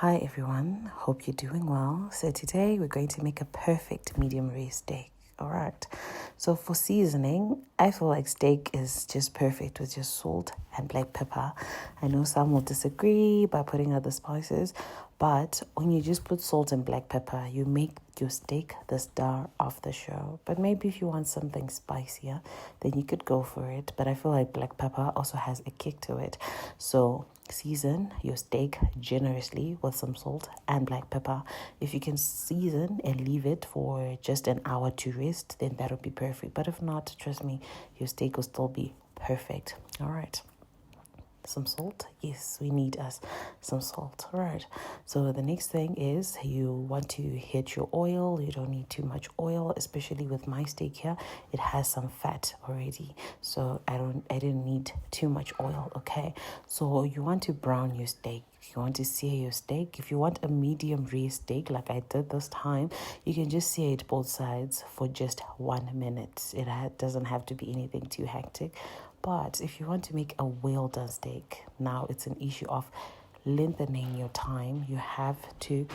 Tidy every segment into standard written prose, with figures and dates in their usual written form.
Hi everyone, hope you're doing well. So today we're going to make a perfect medium rare steak. Alright, so for seasoning, I feel like steak is just perfect with just salt and black pepper. I know some will disagree by putting other spices, but when you just put salt and black pepper, you make your steak the star of the show. But maybe if you want something spicier, then you could go for it. But I feel like black pepper also has a kick to it. So season your steak generously with some salt and black pepper. If you can season and leave it for just an hour to rest, then that would be perfect. But if not, trust me, your steak will still be perfect. All right. Some salt. Yes, we need us some salt. All right. So the next thing is you want to hit your oil. You don't need too much oil, especially with my steak here. It has some fat already. So I didn't need too much oil. Okay. So you want to brown your steak. You want to sear your steak. If you want a medium rare steak like I did this time, you can just sear it both sides for just 1 minute. It doesn't have to be anything too hectic. But if you want to make a well-done steak, now it's an issue of lengthening your time. You have to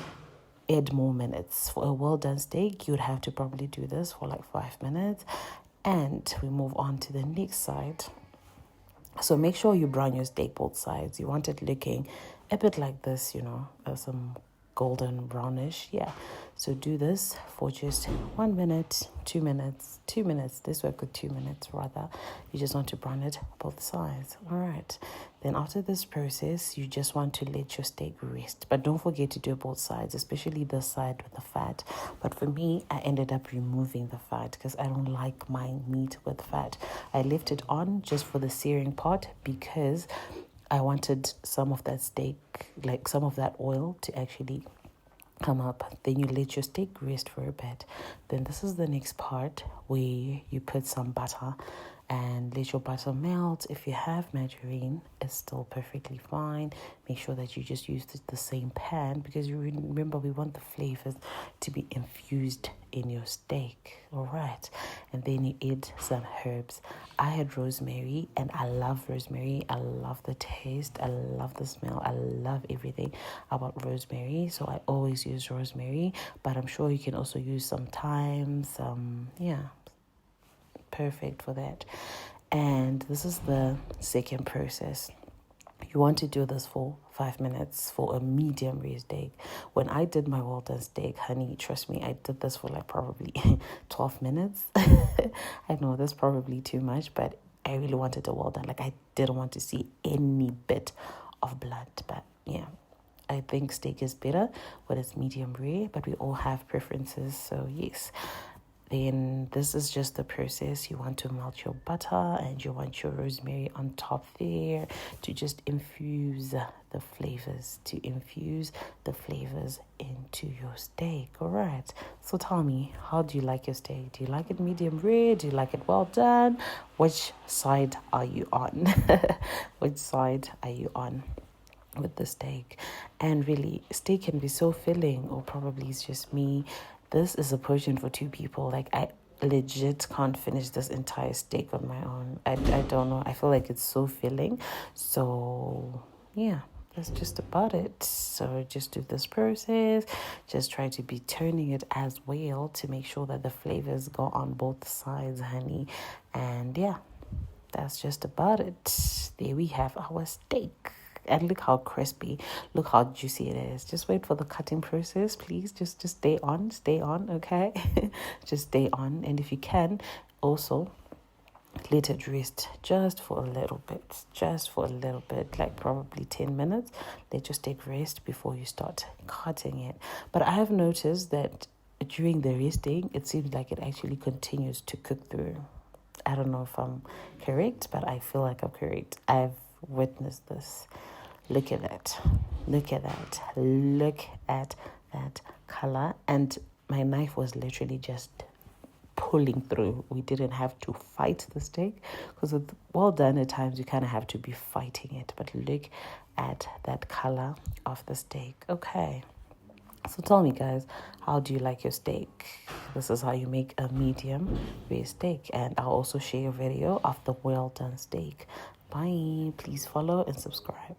add more minutes. For a well-done steak, you would have to probably do this for like 5 minutes. And we move on to the next side. So make sure you brown your steak both sides. You want it looking a bit like this, some golden brownish. Yeah. So do this for just 1 minute, 2 minutes, 2 minutes. This work with 2 minutes rather. You just want to brown it both sides. All right. Then after this process, you just want to let your steak rest. But don't forget to do both sides, especially this side with the fat. But for me, I ended up removing the fat because I don't like my meat with fat. I left it on just for the searing part because I wanted some of that steak, like some of that oil to actually come up. Then you let your steak rest for a bit. Then this is the next part where you put some butter and let your butter melt. If you have margarine, it's still perfectly fine. Make sure that you just use the same pan because you remember we want the flavors to be infused in your steak. All right. And then you add some herbs. I had rosemary and I love rosemary. I love the taste. I love the smell. I love everything about rosemary. So I always use rosemary, but I'm sure you can also use some thyme, perfect for that. And this is the second process. You want to do this for 5 minutes for a medium rare steak. When I did my well-done steak, honey, trust me, I did this for like probably 12 minutes. I know that's probably too much, but I really wanted it well done. Like I didn't want to see any bit of blood, but yeah. I think steak is better when it's medium rare, but we all have preferences, so yes. Then this is just the process. You want to melt your butter and you want your rosemary on top there to just infuse the flavors, into your steak. All right. So tell me, how do you like your steak? Do you like it medium rare? Do you like it well done? Which side are you on? Which side are you on with the steak? And really, steak can be so filling, or probably it's just me. This is a portion for 2 people. Like, I legit can't finish this entire steak on my own. I don't know. I feel like it's so filling. So, yeah, that's just about it. So just do this process. Just try to be turning it as well to make sure that the flavors go on both sides, honey. And, yeah, that's just about it. There we have our steak. And look how crispy, look how juicy it is. Just wait for the cutting process, please. Just stay on, okay? Just stay on. And if you can, also let it rest just for a little bit, like probably 10 minutes. Let your steak rest before you start cutting it. But I have noticed that during the resting, it seems like it actually continues to cook through. I don't know if I'm correct, but I feel like I'm correct. I've witnessed this. Look at that. Look at that color. And my knife was literally just pulling through. We didn't have to fight the steak because with well done at times you kind of have to be fighting it. But look at that color of the steak. Okay. So tell me, guys, how do you like your steak? This is how you make a medium rare steak. And I'll also share a video of the well done steak. Bye. Please follow and subscribe.